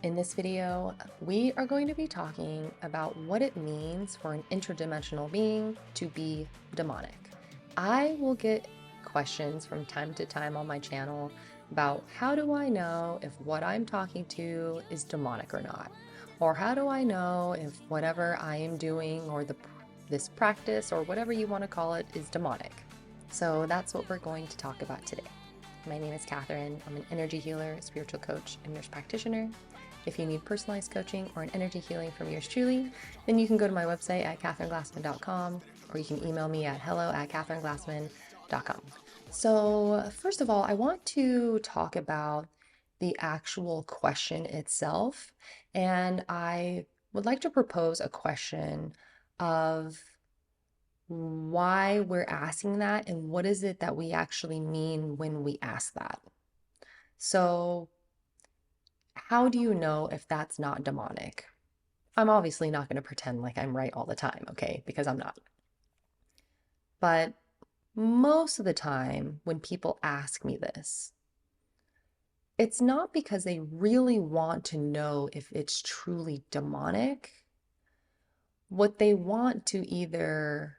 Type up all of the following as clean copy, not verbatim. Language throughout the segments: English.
In this video, we are going to be talking about what it means for an interdimensional being to be demonic. I will get questions from time to time on my channel about how do I know if what I'm talking to is demonic or not? Or how do I know if whatever I am doing or this practice or whatever you want to call it is demonic? So that's what we're going to talk about today. My name is Catherine. I'm an energy healer, spiritual coach, and nurse practitioner. If you need personalized coaching or an energy healing from yours truly, then you can go to my website at catherineglassman.com, or you can email me at hello@catherineglassman.com. So first of all, I want to talk about the actual question itself, and I would like to propose a question of why we're asking that and what is it that we actually mean when we ask that. So how do you know if that's not demonic? I'm obviously not going to pretend like I'm right all the time, okay? Because I'm not. But most of the time, when people ask me this, it's not because they really want to know if it's truly demonic. What they want to either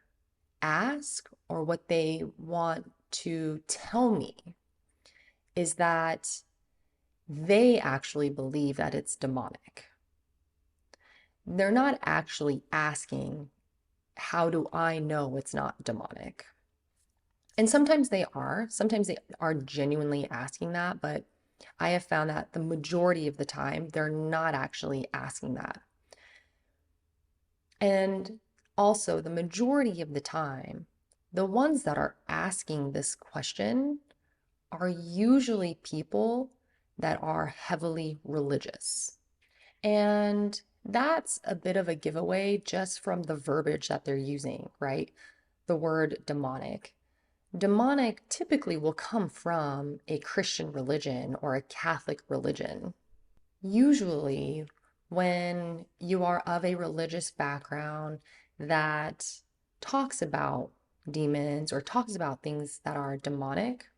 ask or what they want to tell me is that they actually believe that it's demonic. They're not actually asking, how do I know it's not demonic? And sometimes they are genuinely asking that, but I have found that the majority of the time, they're not actually asking that. And also, the majority of the time, the ones that are asking this question are usually people that are heavily religious. And that's a bit of a giveaway just from the verbiage that they're using, right? The word demonic. Demonic typically will come from a Christian religion or a Catholic religion. Usually, when you are of a religious background that talks about demons or talks about things that are demonic,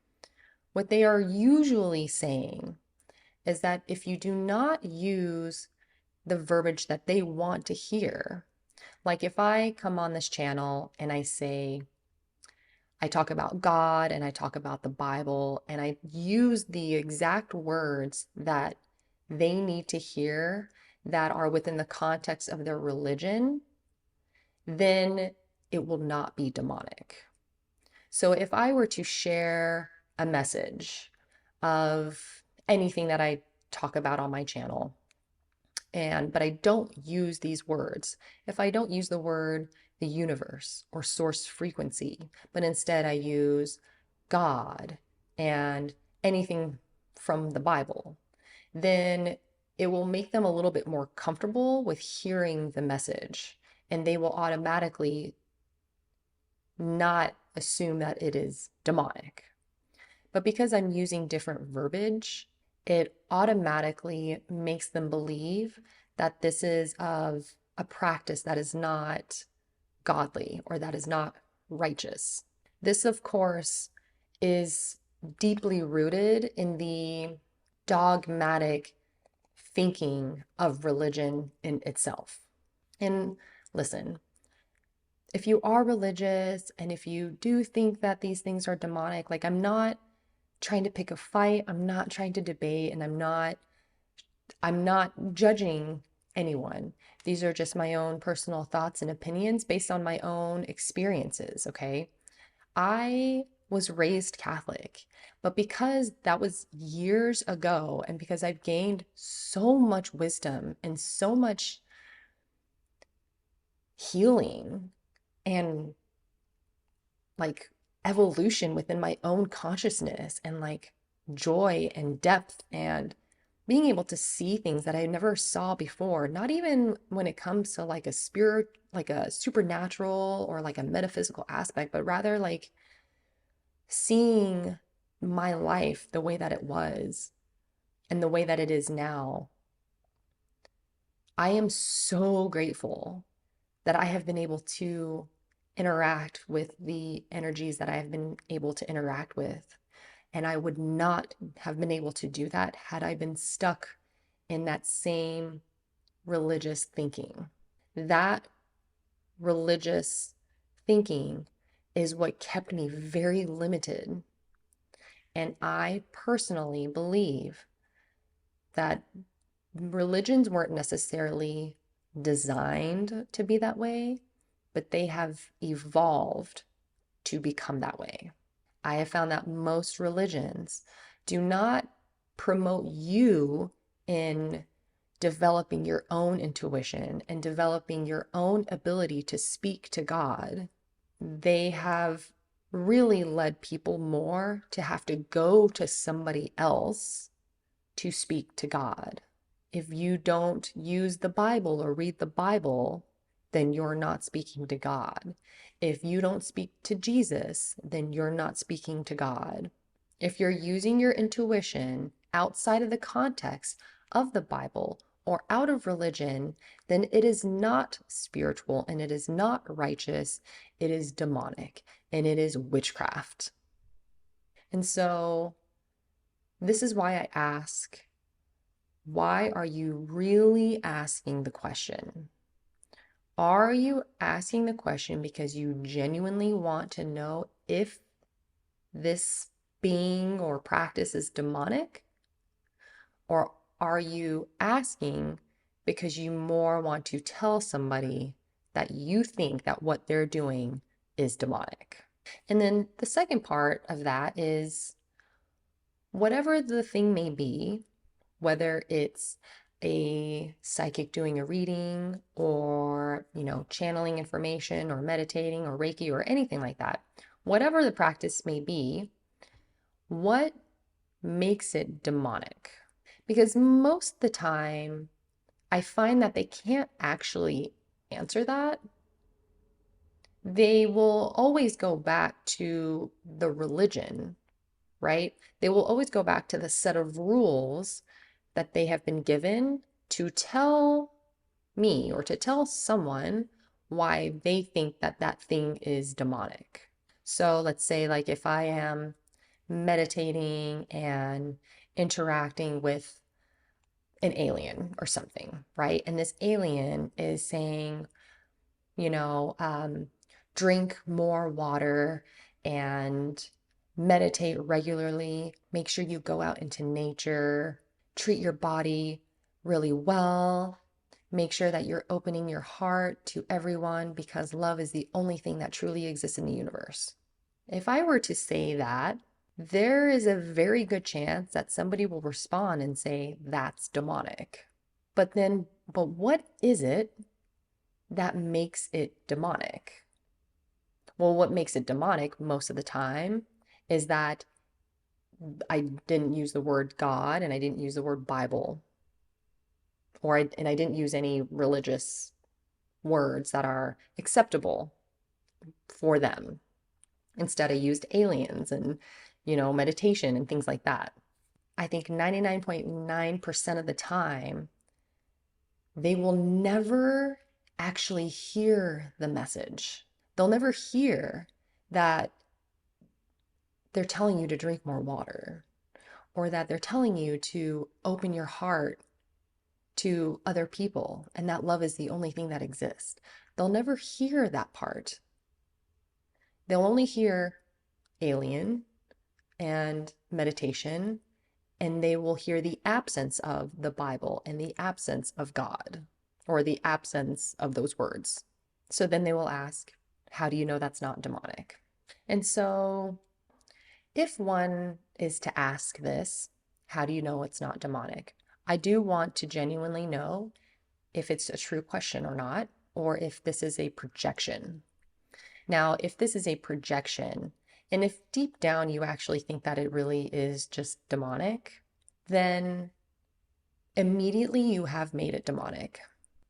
what they are usually saying is that if you do not use the verbiage that they want to hear, like if I come on this channel and I talk about God and I talk about the Bible and I use the exact words that they need to hear that are within the context of their religion, then it will not be demonic. So if I were to share a message of anything that I talk about on my channel, but I don't use these words. If I don't use the word the universe or source frequency, but instead I use God and anything from the Bible, then it will make them a little bit more comfortable with hearing the message, and they will automatically not assume that it is demonic. But because I'm using different verbiage, it automatically makes them believe that this is of a practice that is not godly or that is not righteous. This, of course, is deeply rooted in the dogmatic thinking of religion in itself. And listen, if you are religious and if you do think that these things are demonic, like I'm not trying to pick a fight, I'm not trying to debate, and I'm not judging anyone. These are just my own personal thoughts and opinions based on my own experiences, okay? I was raised Catholic, but because that was years ago and because I've gained so much wisdom and so much healing and like evolution within my own consciousness and like joy and depth and being able to see things that I never saw before, not even when it comes to like a spirit, like a supernatural or like a metaphysical aspect, but rather like seeing my life the way that it was and the way that it is now. I am so grateful that I have been able to interact with the energies that I have been able to interact with. And I would not have been able to do that had I been stuck in that same religious thinking. That religious thinking is what kept me very limited. And I personally believe that religions weren't necessarily designed to be that way, but they have evolved to become that way. I have found that most religions do not promote you in developing your own intuition and developing your own ability to speak to God. They have really led people more to have to go to somebody else to speak to God. If you don't use the Bible or read the Bible, then you're not speaking to God. If you don't speak to Jesus, then you're not speaking to God. If you're using your intuition outside of the context of the Bible or out of religion, then it is not spiritual and it is not righteous. It is demonic and it is witchcraft. And so, this is why I ask, why are you really asking the question? Are you asking the question because you genuinely want to know if this being or practice is demonic? Or are you asking because you more want to tell somebody that you think that what they're doing is demonic? And then the second part of that is whatever the thing may be, whether it's a psychic doing a reading or, channeling information or meditating or Reiki or anything like that, whatever the practice may be, what makes it demonic? Because most of the time, I find that they can't actually answer that. They will always go back to the religion, right? They will always go back to the set of rules that they have been given to tell me or to tell someone why they think that that thing is demonic. So let's say, like, if I am meditating and interacting with an alien or something, right? And this alien is saying, you know, drink more water and meditate regularly. Make sure you go out into nature, treat your body really well. Make sure that you're opening your heart to everyone because love is the only thing that truly exists in the universe. If I were to say that, there is a very good chance that somebody will respond and say, that's demonic. But what is it that makes it demonic? Well, what makes it demonic most of the time is that I didn't use the word God and I didn't use the word Bible, and I didn't use any religious words that are acceptable for them. Instead, I used aliens and, meditation and things like that. I think 99.9% of the time, they will never actually hear the message. They'll never hear that they're telling you to drink more water or that they're telling you to open your heart to other people and that love is the only thing that exists. They'll never hear that part. They'll only hear alien and meditation, and they will hear the absence of the Bible and the absence of God or the absence of those words. So then they will ask, how do you know that's not demonic? And so if one is to ask this, how do you know it's not demonic? I do want to genuinely know if it's a true question or not, or if this is a projection. Now, if this is a projection, and if deep down you actually think that it really is just demonic, then immediately you have made it demonic.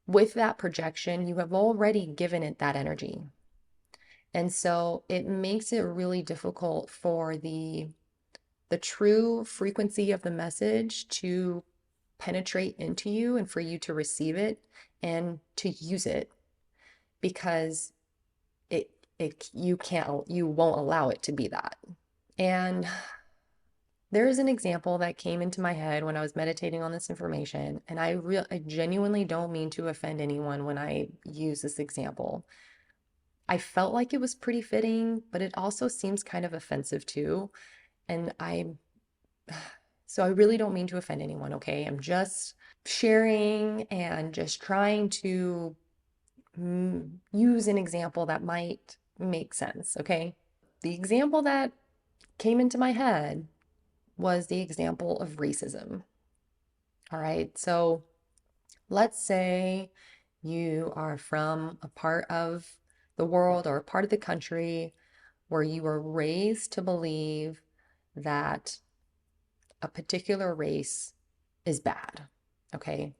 With that projection, you have already given it that energy. And so it makes it really difficult for the true frequency of the message to penetrate into you and for you to receive it and to use it because you won't allow it to be that. And There's an example that came into my head when I was meditating on this information, and I genuinely don't mean to offend anyone when I use this example. I felt like it was pretty fitting, but it also seems kind of offensive too. And so I really don't mean to offend anyone, okay? I'm just sharing and just trying to use an example that might make sense, okay? The example that came into my head was the example of racism. All right, so let's say you are from a part of the world or a part of the country where you were raised to believe that a particular race is bad. Okay.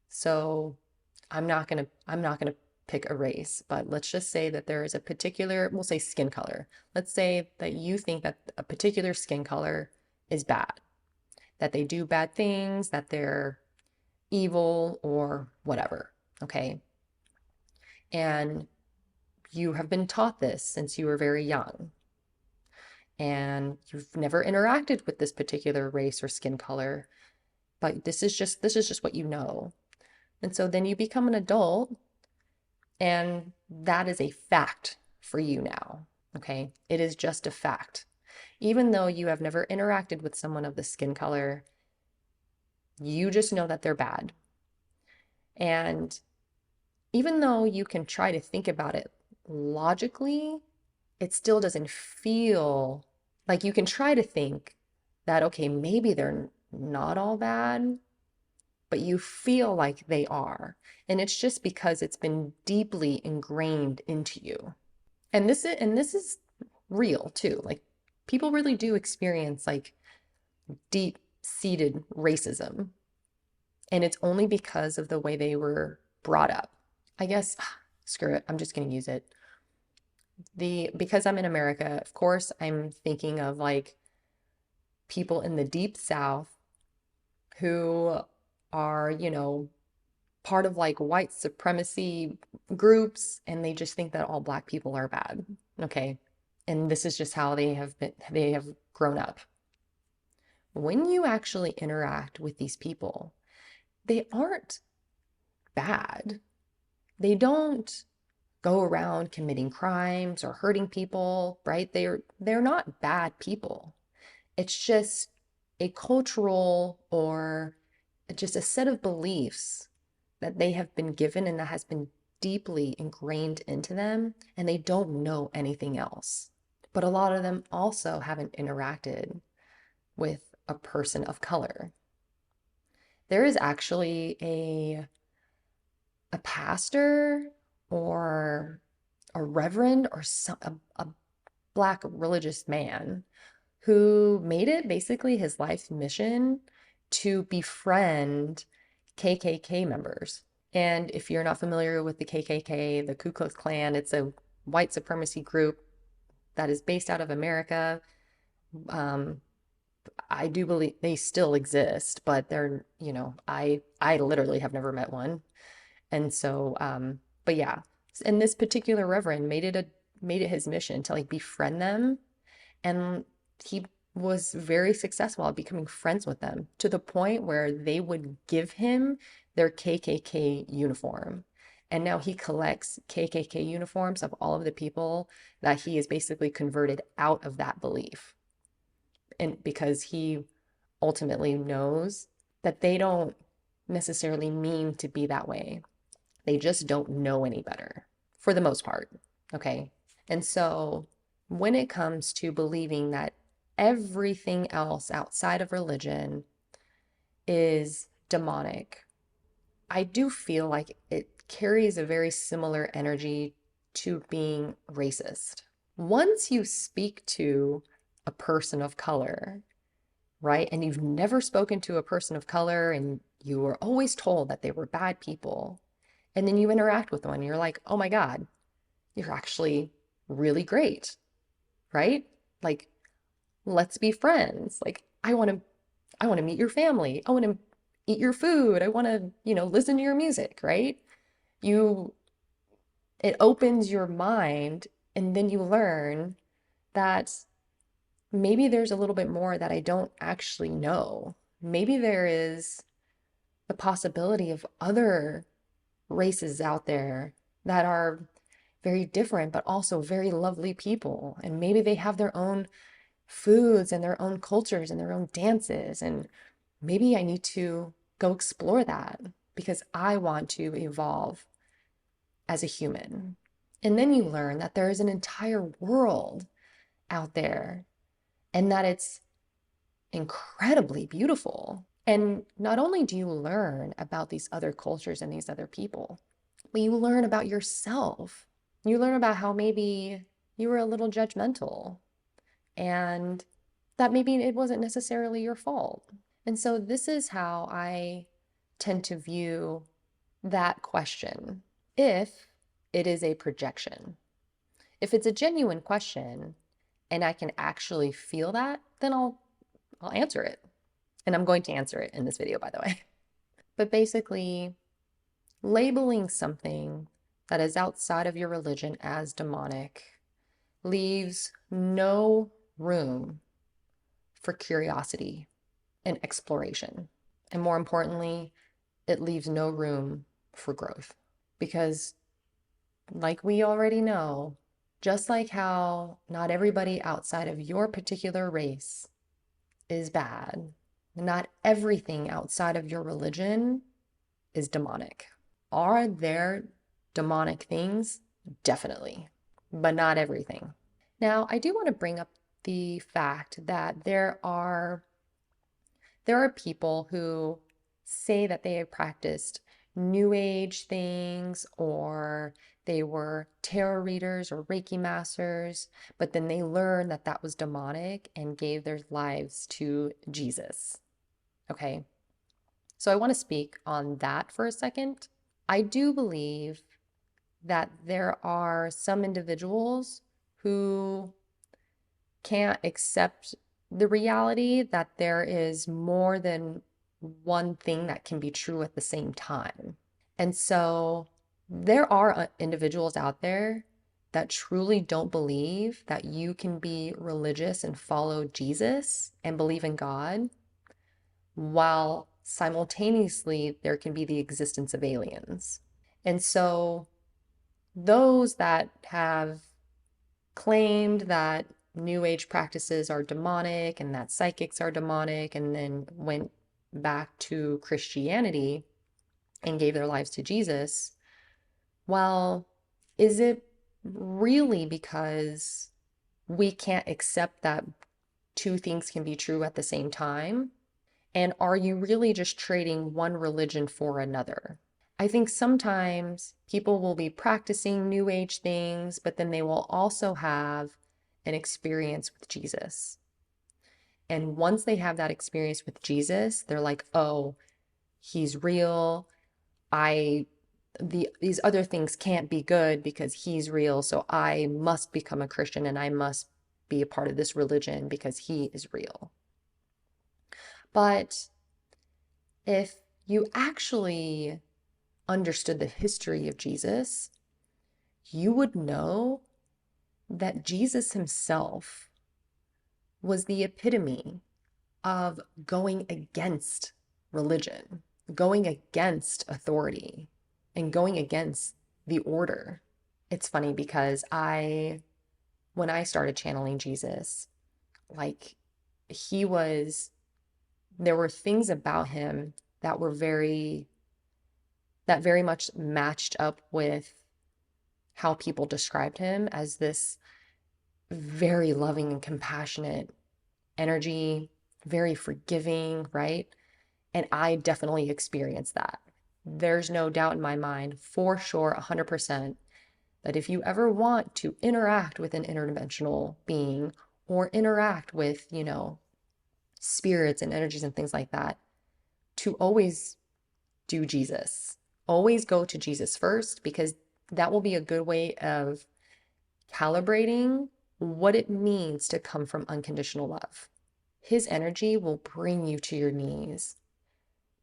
So I'm not gonna pick a race, but let's just say that there is a particular, we'll say skin color. Let's say that you think that a particular skin color is bad, that they do bad things, that they're evil or whatever. Okay. And you have been taught this since you were very young, and you've never interacted with this particular race or skin color, but this is just what you know. And so then you become an adult, and that is a fact for you now. Okay? It is just a fact. Even though you have never interacted with someone of the skin color, you just know that they're bad. And even though you can try to think about it logically, it still doesn't feel like you can try to think that, okay, maybe they're not all bad, but you feel like they are. And it's just because it's been deeply ingrained into you. And this is real too. Like people really do experience like deep-seated racism, and it's only because of the way they were brought up. I guess screw it, I'm just going to use it. The Because I'm in America, of course, I'm thinking of like people in the deep South who are, part of like white supremacy groups, and they just think that all black people are bad. Okay. And this is just how they have grown up. When you actually interact with these people, they aren't bad. They don't go around committing crimes or hurting people, right? They're not bad people. It's just a cultural or just a set of beliefs that they have been given and that has been deeply ingrained into them, and they don't know anything else. But a lot of them also haven't interacted with a person of color. There is actually a pastor or a reverend or a black religious man who made it basically his life's mission to befriend KKK members. And if you're not familiar with the KKK, the Ku Klux Klan, it's a white supremacy group that is based out of America. Um, I do believe they still exist, but I literally have never met one. And so, but yeah, and this particular reverend made it his mission to like befriend them, and he was very successful at becoming friends with them to the point where they would give him their KKK uniform. And now he collects KKK uniforms of all of the people that he has basically converted out of that belief. And because he ultimately knows that they don't necessarily mean to be that way. They just don't know any better for the most part. Okay. And so when it comes to believing that everything else outside of religion is demonic, I do feel like it carries a very similar energy to being racist. Once you speak to a person of color, right, and you've never spoken to a person of color and you were always told that they were bad people, and then you interact with one, and you're like, oh my God, you're actually really great, right? Like, let's be friends. Like, I want to meet your family. I want to eat your food. I want to, listen to your music, right? You It opens your mind, and then you learn that maybe there's a little bit more that I don't actually know. Maybe there is the possibility of other races out there that are very different, but also very lovely people. And maybe they have their own foods and their own cultures and their own dances. And maybe I need to go explore that because I want to evolve as a human. And then you learn that there is an entire world out there and that it's incredibly beautiful. And not only do you learn about these other cultures and these other people, but you learn about yourself. You learn about how maybe you were a little judgmental and that maybe it wasn't necessarily your fault. And so this is how I tend to view that question. If it is a projection, if it's a genuine question and I can actually feel that, then I'll answer it. And I'm going to answer it in this video, by the way. But basically, labeling something that is outside of your religion as demonic leaves no room for curiosity and exploration. And more importantly, it leaves no room for growth. Because, like we already know, just like how not everybody outside of your particular race is bad, not everything outside of your religion is demonic. Are there demonic things? Definitely, but not everything. Now, I do want to bring up the fact that there are people who say that they have practiced New Age things or they were tarot readers or Reiki masters, but then they learned that that was demonic and gave their lives to Jesus. Okay, so I want to speak on that for a second. I do believe that there are some individuals who can't accept the reality that there is more than one thing that can be true at the same time. And so there are individuals out there that truly don't believe that you can be religious and follow Jesus and believe in God, while simultaneously there can be the existence of aliens. And so those that have claimed that New Age practices are demonic and that psychics are demonic, and then went back to Christianity and gave their lives to Jesus, well, is it really because we can't accept that two things can be true at the same time? And are you really just trading one religion for another? I think sometimes people will be practicing New Age things, but then they will also have an experience with Jesus. And once they have that experience with Jesus, they're like, oh, he's real. These other things can't be good because he's real. So I must become a Christian and I must be a part of this religion because he is real. But if you actually understood the history of Jesus, you would know that Jesus himself was the epitome of going against religion, going against authority, and going against the order. It's funny because when I started channeling Jesus, like there were things about him that very much matched up with how people described him as this very loving and compassionate energy, very forgiving, right? And I definitely experienced that. There's no doubt in my mind, for sure, 100%, that if you ever want to interact with an interdimensional being or interact with, spirits and energies and things like that, to always do Jesus. Always go to Jesus first, because that will be a good way of calibrating what it means to come from unconditional love. His energy will bring you to your knees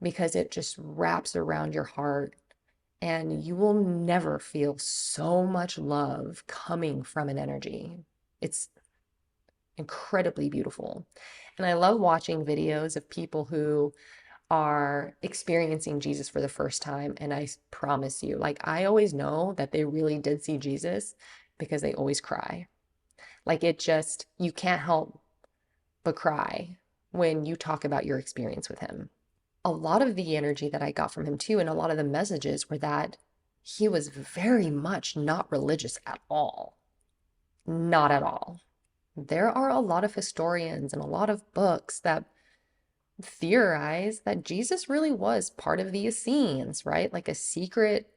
because it just wraps around your heart, and you will never feel so much love coming from an energy. It's incredibly beautiful. And I love watching videos of people who are experiencing Jesus for the first time. And I promise you, like, I always know that they really did see Jesus because they always cry. Like, it just, you can't help but cry when you talk about your experience with him. A lot of the energy that I got from him too, and a lot of the messages were that he was very much not religious at all. Not at all. There are a lot of historians and a lot of books that theorize that Jesus really was part of the Essenes, right? Like a secret,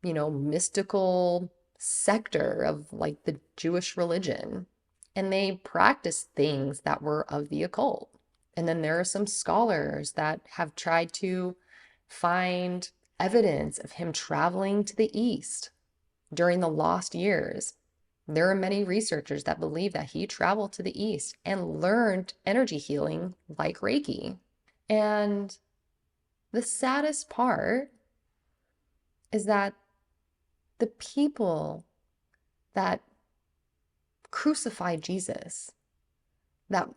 mystical sector of like the Jewish religion. And they practiced things that were of the occult. And then there are some scholars that have tried to find evidence of him traveling to the East during the lost years. There are many researchers that believe that he traveled to the East and learned energy healing like Reiki. And the saddest part is that the people that crucified Jesus, that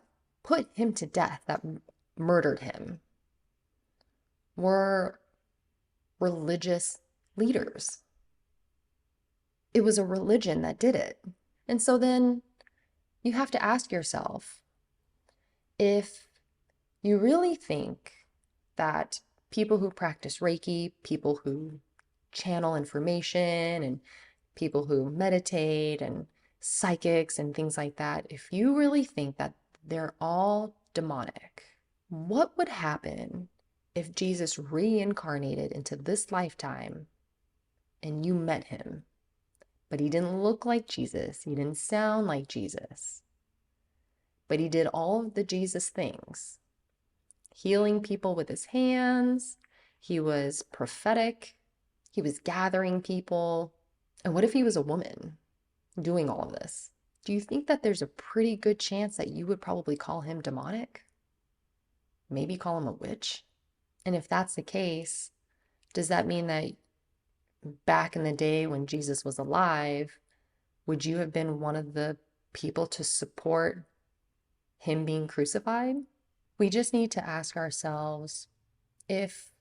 put him to death, that murdered him, were religious leaders. It was a religion that did it. And so then you have to ask yourself, if you really think that people who practice Reiki, people who channel information, and people who meditate, and psychics and things like that, if you really think that they're all demonic, what would happen if Jesus reincarnated into this lifetime and you met him, but he didn't look like Jesus, he didn't sound like Jesus, but he did all of the Jesus things, healing people with his hands, he was prophetic, he was gathering people. And what if he was a woman doing all of this? Do you think that there's a pretty good chance that you would probably call him demonic? Maybe call him a witch? And if that's the case, does that mean that back in the day when Jesus was alive, would you have been one of the people to support him being crucified? We just need to ask ourselves, if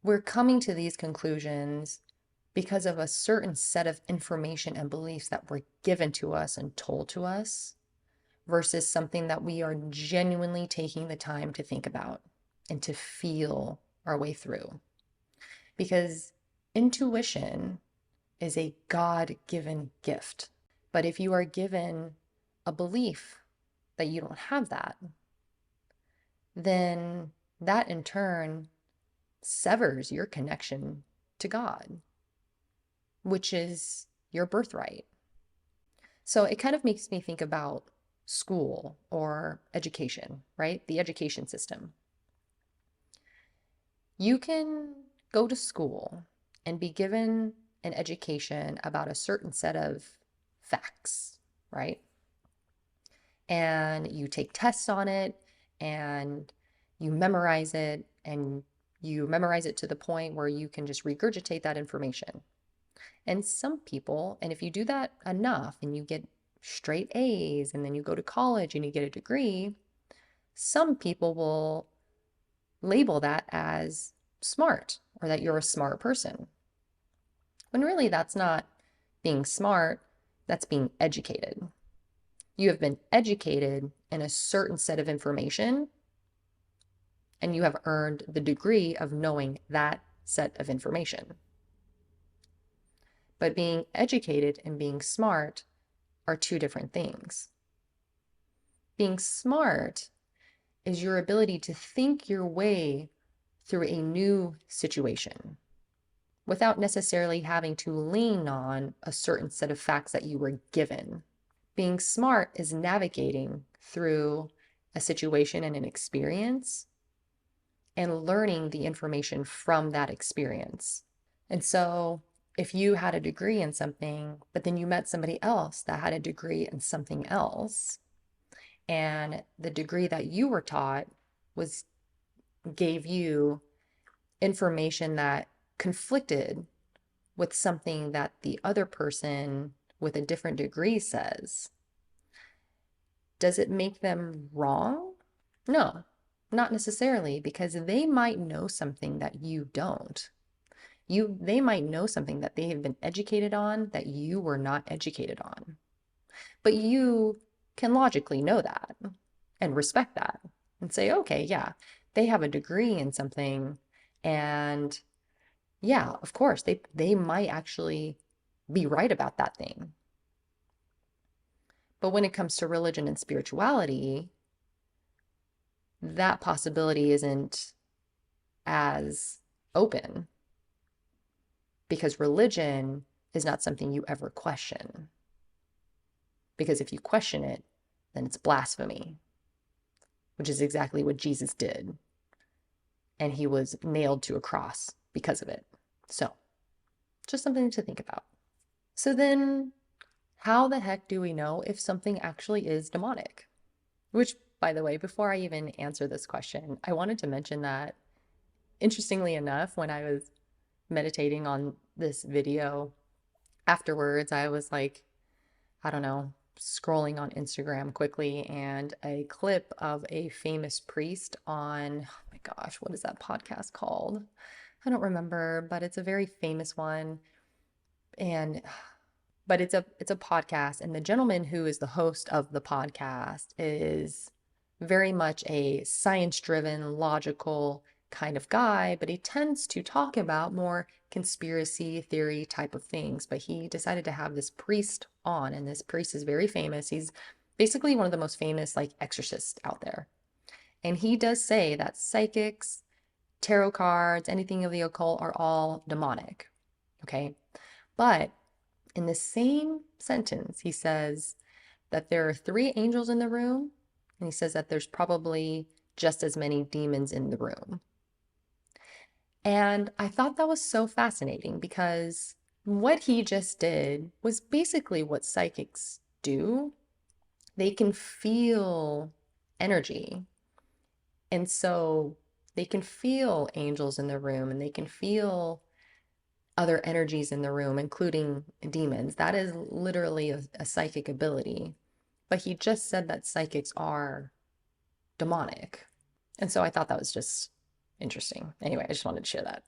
we're coming to these conclusions because of a certain set of information and beliefs that were given to us and told to us, versus something that we are genuinely taking the time to think about and to feel our way through. Because intuition is a God-given gift. But if you are given a belief that you don't have that, then that in turn severs your connection to God, which is your birthright. So it kind of makes me think about school or education, right? The education system. You can go to school and be given an education about a certain set of facts, right? And you take tests on it and you memorize it, and you memorize it to the point where you can just regurgitate that information. And some people, and if you do that enough and you get straight A's and then you go to college and you get a degree, some people will label that as smart, or that you're a smart person. When really that's not being smart, that's being educated. You have been educated in a certain set of information, and you have earned the degree of knowing that set of information. But being educated and being smart are two different things. Being smart is your ability to think your way through a new situation without necessarily having to lean on a certain set of facts that you were given. Being smart is navigating through a situation and an experience and learning the information from that experience. And so if you had a degree in something, but then you met somebody else that had a degree in something else, and the degree that you were taught gave you information that conflicted with something that the other person with a different degree says, Does it make them wrong? No, not necessarily, because they might know something that you don't. They might know something that they have been educated on that you were not educated on. But you can logically know that and respect that and say, okay, yeah, they have a degree in something. And yeah, of course, they might actually be right about that thing. But when it comes to religion and spirituality, that possibility isn't as open because religion is not something you ever question. Because if you question it, then it's blasphemy, which is exactly what Jesus did. And he was nailed to a cross because of it. So, just something to think about. So, then how the heck do we know if something actually is demonic? Which, by the way, before I even answer this question, I wanted to mention that, interestingly enough, when I was meditating on this video afterwards, I was like, I don't know, scrolling on Instagram quickly, and a clip of a famous priest on, oh my gosh, what is that podcast called? I don't remember, but it's a very famous one. And but it's a podcast, and the gentleman who is the host of the podcast is very much a science-driven, logical kind of guy, but he tends to talk about more conspiracy theory type of things. But he decided to have this priest on, and this priest is very famous. He's basically one of the most famous like exorcists out there. And he does say that psychics, tarot cards, anything of the occult are all demonic. Okay? But in the same sentence, he says that there are three angels in the room, and he says that there's probably just as many demons in the room. And I thought that was so fascinating because what he just did was basically what psychics do. They can feel energy. And so they can feel angels in the room, and they can feel other energies in the room, including demons. That is literally a psychic ability. But he just said that psychics are demonic. And so I thought that was just interesting. Anyway, I just wanted to share that.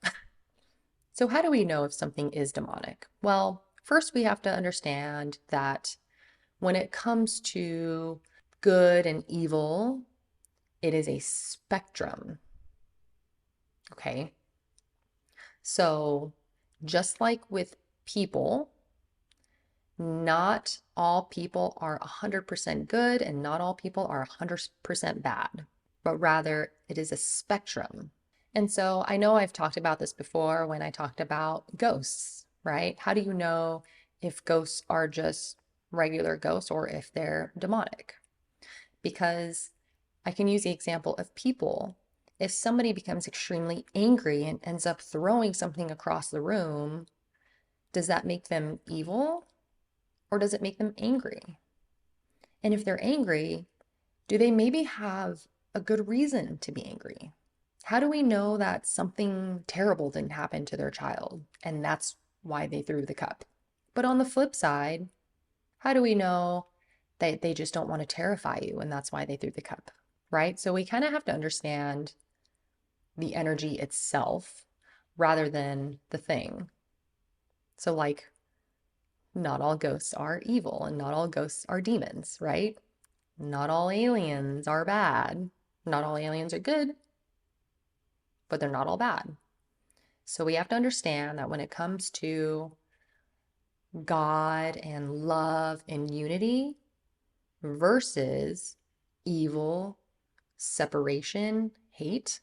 So, how do we know if something is demonic? Well, first we have to understand that when it comes to good and evil, it is a spectrum. Okay. So, just like with people, not all people are 100% good and not all people are 100% bad, but rather it is a spectrum. And so I know I've talked about this before when I talked about ghosts, right? How do you know if ghosts are just regular ghosts or if they're demonic? Because I can use the example of people. If somebody becomes extremely angry and ends up throwing something across the room, does that make them evil or does it make them angry? And if they're angry, do they maybe have a good reason to be angry? How do we know that something terrible didn't happen to their child and that's why they threw the cup? But on the flip side, how do we know that they just don't want to terrify you and that's why they threw the cup, right? So we kind of have to understand the energy itself rather than the thing. So, like, not all ghosts are evil and not all ghosts are demons, right? Not all aliens are bad. Not all aliens are good, but they're not all bad. So we have to understand that when it comes to God and love and unity versus evil, separation, hate,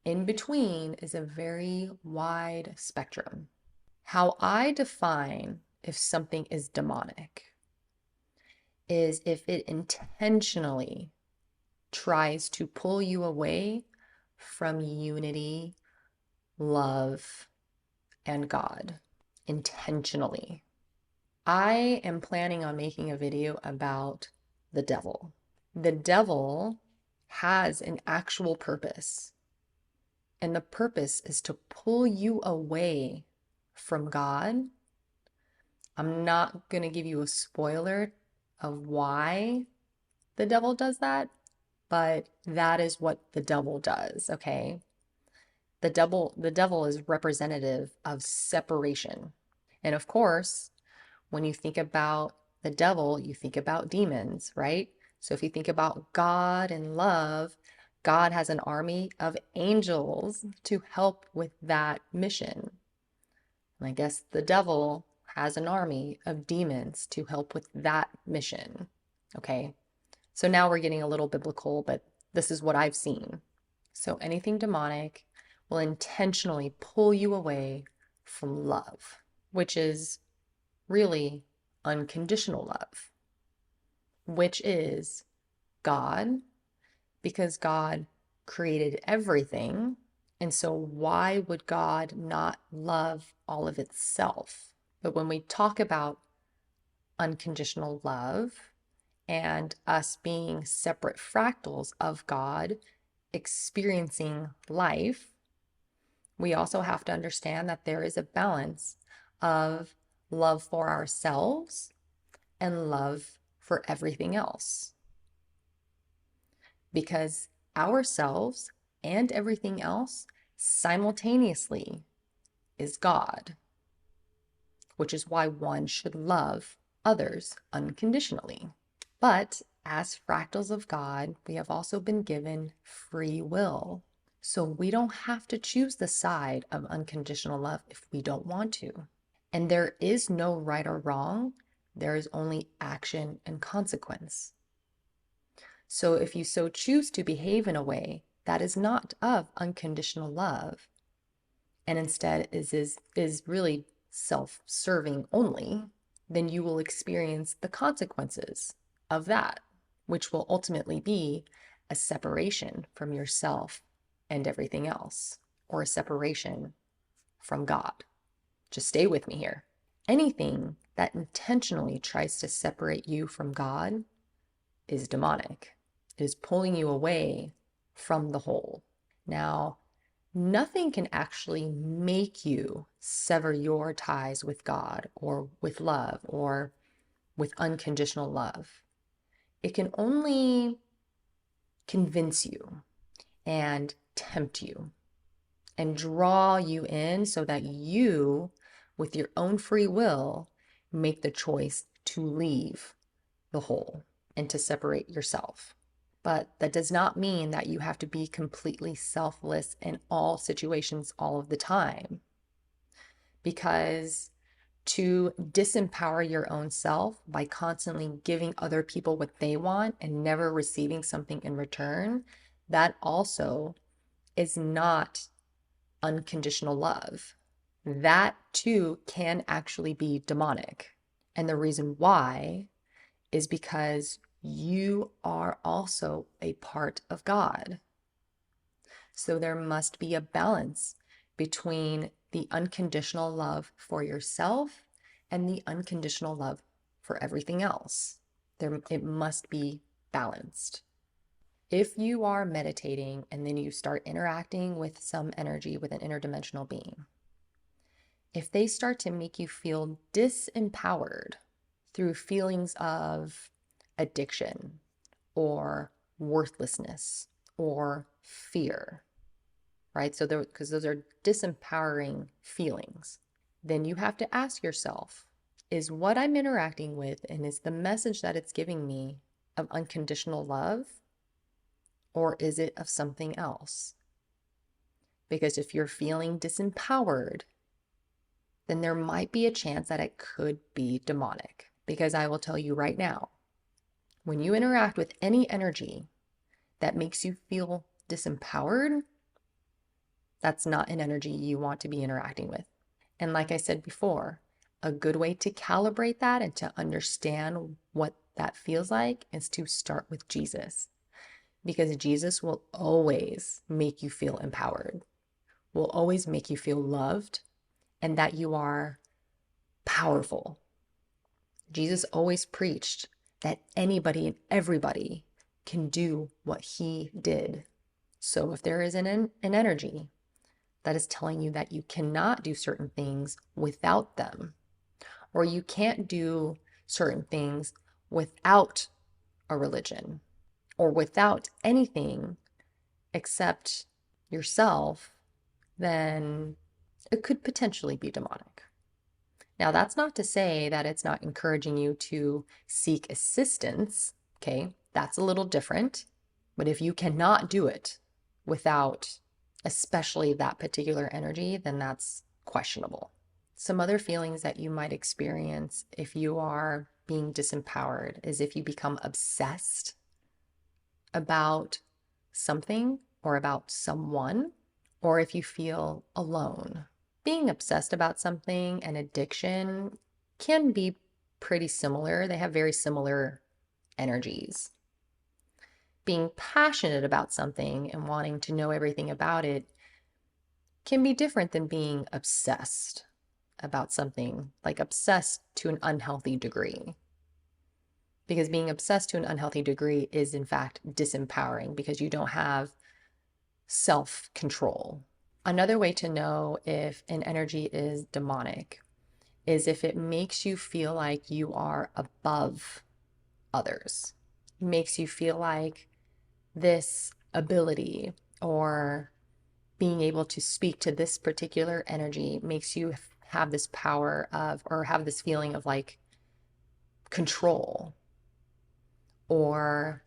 in between is a very wide spectrum. How I define if something is demonic is if it intentionally tries to pull you away from unity, love, and God intentionally. I am planning on making a video about the devil. The devil has an actual purpose, and the purpose is to pull you away from God. I'm not going to give you a spoiler of why the devil does that, but that is what the devil does, okay? The devil is representative of separation. And of course, when you think about the devil, you think about demons, right? So if you think about God and love, God has an army of angels to help with that mission. And I guess the devil has an army of demons to help with that mission. Okay. So now we're getting a little biblical, but this is what I've seen. So anything demonic will intentionally pull you away from love, which is really unconditional love, which is God, because God created everything. And so, why would God not love all of itself? But when we talk about unconditional love and us being separate fractals of God experiencing life, we also have to understand that there is a balance of love for ourselves and love for everything else. Because ourselves and everything else simultaneously is God, which is why one should love others unconditionally. But as fractals of God, we have also been given free will. So we don't have to choose the side of unconditional love if we don't want to. And there is no right or wrong, there is only action and consequence. So if you so choose to behave in a way that is not of unconditional love, and instead is really self-serving only, then you will experience the consequences of that, which will ultimately be a separation from yourself and everything else, or a separation from God. Just stay with me here. Anything that intentionally tries to separate you from God is demonic. It is pulling you away from the whole. Now, nothing can actually make you sever your ties with God or with love or with unconditional love. It can only convince you and tempt you and draw you in so that you, with your own free will, make the choice to leave the whole and to separate yourself. But that does not mean that you have to be completely selfless in all situations all of the time. Because to disempower your own self by constantly giving other people what they want and never receiving something in return, that also is not unconditional love. That too can actually be demonic. And the reason why is because you are also a part of God. So there must be a balance between the unconditional love for yourself and the unconditional love for everything else. It must be balanced. If you are meditating and then you start interacting with some energy, with an interdimensional being, if they start to make you feel disempowered through feelings of addiction or worthlessness or fear, right? So because those are disempowering feelings, then you have to ask yourself, is what I'm interacting with and is the message that it's giving me of unconditional love, or is it of something else? Because if you're feeling disempowered, then there might be a chance that it could be demonic. Because I will tell you right now, when you interact with any energy that makes you feel disempowered, that's not an energy you want to be interacting with. And like I said before, a good way to calibrate that and to understand what that feels like is to start with Jesus. Because Jesus will always make you feel empowered, will always make you feel loved, and that you are powerful. Jesus always preached that anybody and everybody can do what he did. So if there is an energy that is telling you that you cannot do certain things without them, or you can't do certain things without a religion or without anything except yourself, then it could potentially be demonic. Now, that's not to say that it's not encouraging you to seek assistance, okay? That's a little different. But if you cannot do it without especially that particular energy, then that's questionable. Some other feelings that you might experience if you are being disempowered is if you become obsessed about something or about someone, or if you feel alone. Being obsessed about something and addiction can be pretty similar. They have very similar energies. Being passionate about something and wanting to know everything about it can be different than being obsessed about something, like obsessed to an unhealthy degree. Because being obsessed to an unhealthy degree is, in fact, disempowering because you don't have self-control. Another way to know if an energy is demonic is if it makes you feel like you are above others. It makes you feel like this ability or being able to speak to this particular energy makes you have this power of, or have this feeling of like control, or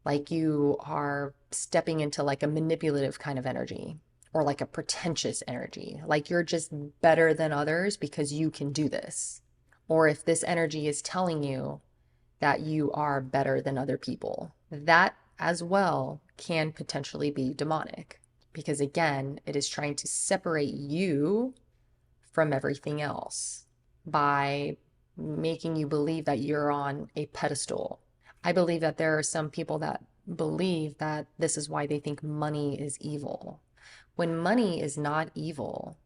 like you are stepping into like a manipulative kind of energy or like a pretentious energy, like you're just better than others because you can do this. Or if this energy is telling you that you are better than other people, that as well can potentially be demonic because, again, it is trying to separate you from everything else by making you believe that you're on a pedestal. I believe that there are some people that believe that this is why they think money is evil. When money is not evil,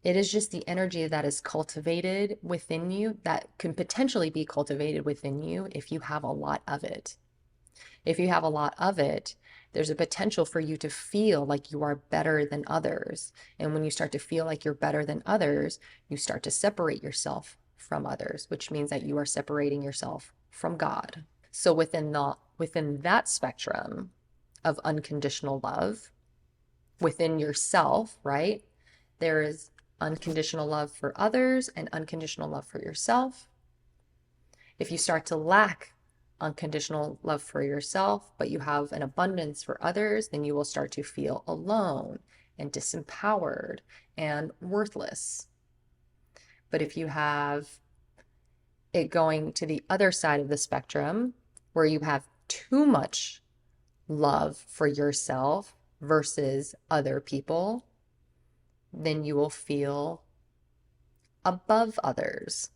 it is just the energy that is cultivated within you that can potentially be cultivated within you if you have a lot of it. If you have a lot of it, there's a potential for you to feel like you are better than others. And when you start to feel like you're better than others, you start to separate yourself from others, which means that you are separating yourself from God. So within that spectrum of unconditional love, within yourself, right? There is unconditional love for others and unconditional love for yourself. If you start to lack unconditional love for yourself, but you have an abundance for others, then you will start to feel alone and disempowered and worthless. But if you have it going to the other side of the spectrum, where you have too much love for yourself versus other people, then you will feel above others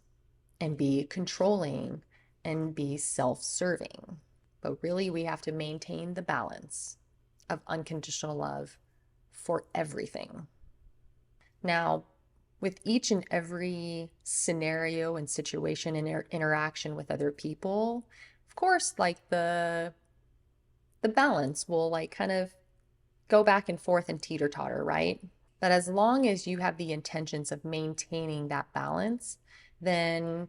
and be controlling and be self-serving. But really, we have to maintain the balance of unconditional love for everything. Now, with each and every scenario and situation and interaction with other people, of course, like the balance will like kind of go back and forth and teeter-totter, right? But as long as you have the intentions of maintaining that balance, then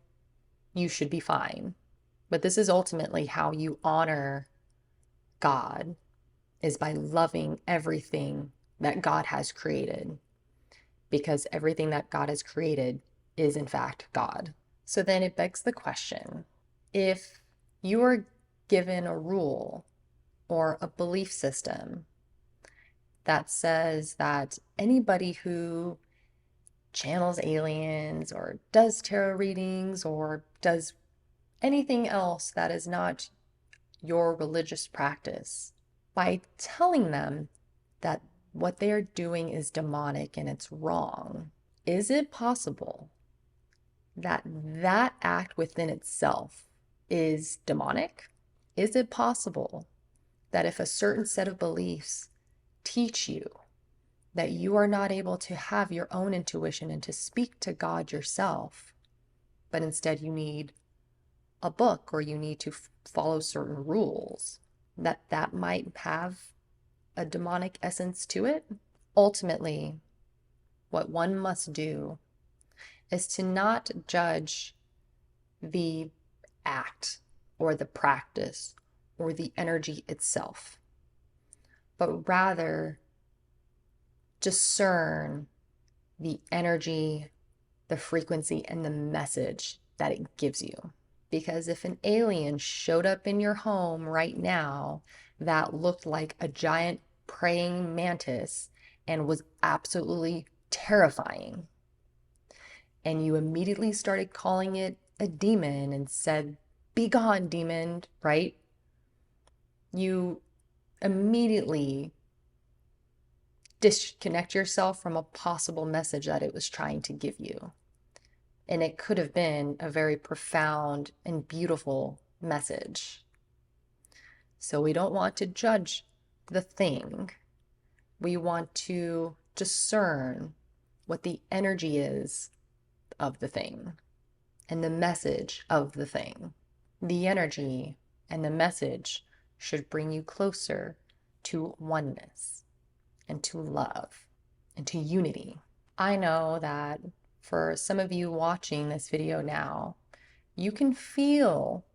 you should be fine. But this is ultimately how you honor God, is by loving everything that God has created, because everything that God has created is in fact God. So then it begs the question, if you are given a rule or a belief system that says that anybody who channels aliens or does tarot readings or does anything else that is not your religious practice, by telling them that what they are doing is demonic and it's wrong, is it possible that that act within itself is demonic? Is it possible that if a certain set of beliefs teach you that you are not able to have your own intuition and to speak to God yourself, but instead you need a book or you need to follow certain rules, that might have a demonic essence to it? Ultimately, what one must do is to not judge the act or the practice or the energy itself, but rather discern the energy, the frequency, and the message that it gives you. Because if an alien showed up in your home right now that looked like a giant praying mantis and was absolutely terrifying, and you immediately started calling it a demon and said, "Be gone, demon," right? You immediately disconnect yourself from a possible message that it was trying to give you. And it could have been a very profound and beautiful message. So we don't want to judge the thing. We want to discern what the energy is of the thing and the message of the thing. The energy and the message should bring you closer to oneness and to love and to unity. I know that for some of you watching this video now, you can feel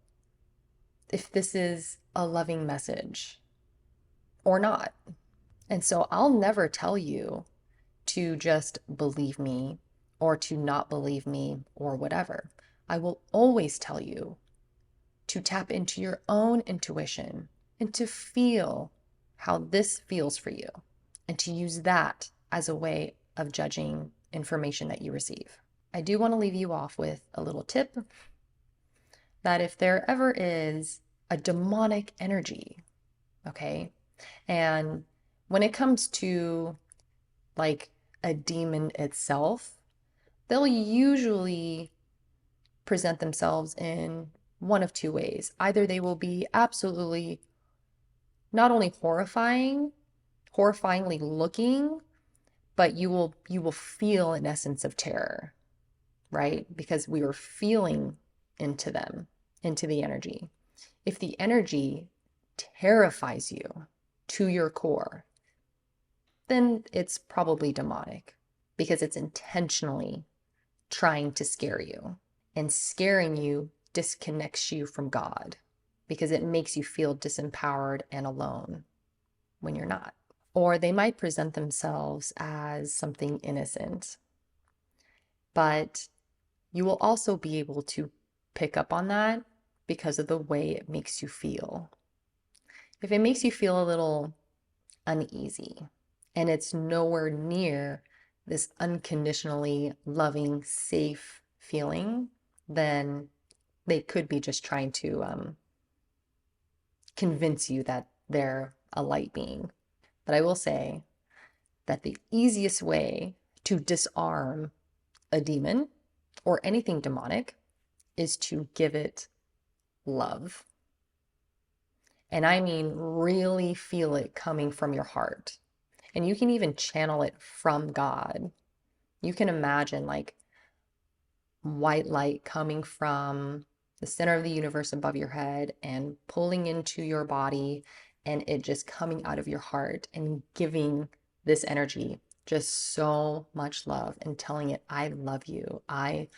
if this is a loving message or not. And so I'll never tell you to just believe me or to not believe me or whatever. I will always tell you to tap into your own intuition and to feel how this feels for you and to use that as a way of judging information that you receive. I do want to leave you off with a little tip that if there ever is a demonic energy, okay, and when it comes to like a demon itself, they'll usually present themselves in one of two ways. Either they will be absolutely not only horrifyingly looking, but you will feel an essence of terror, right? Because we are feeling into them, into the energy. If the energy terrifies you to your core, then it's probably demonic because it's intentionally trying to scare you. And scaring you disconnects you from God because it makes you feel disempowered and alone when you're not. Or they might present themselves as something innocent, but you will also be able to pick up on that because of the way it makes you feel. If it makes you feel a little uneasy and it's nowhere near this unconditionally loving, safe feeling, then they could be just trying to convince you that they're a light being. But I will say that the easiest way to disarm a demon or anything demonic is to give it love. And I mean, really feel it coming from your heart. And you can even channel it from God. You can imagine like white light coming from the center of the universe above your head and pulling into your body, and it just coming out of your heart and giving this energy just so much love and telling it, "I love you. I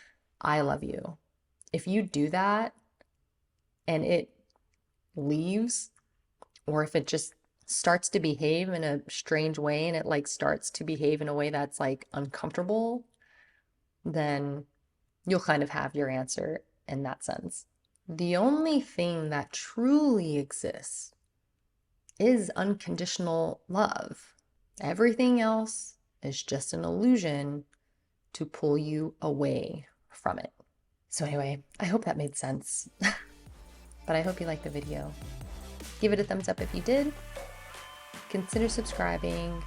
love you." If you do that and it leaves, or if it just starts to behave in a strange way and it like starts to behave in a way that's like uncomfortable, then you'll kind of have your answer in that sense. The only thing that truly exists is unconditional love. Everything else is just an illusion to pull you away from it. So anyway, I hope that made sense. But I hope you liked the video. Give it a thumbs up if you did. Consider subscribing,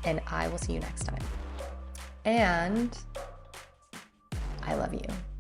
and I will see you next time. And I love you.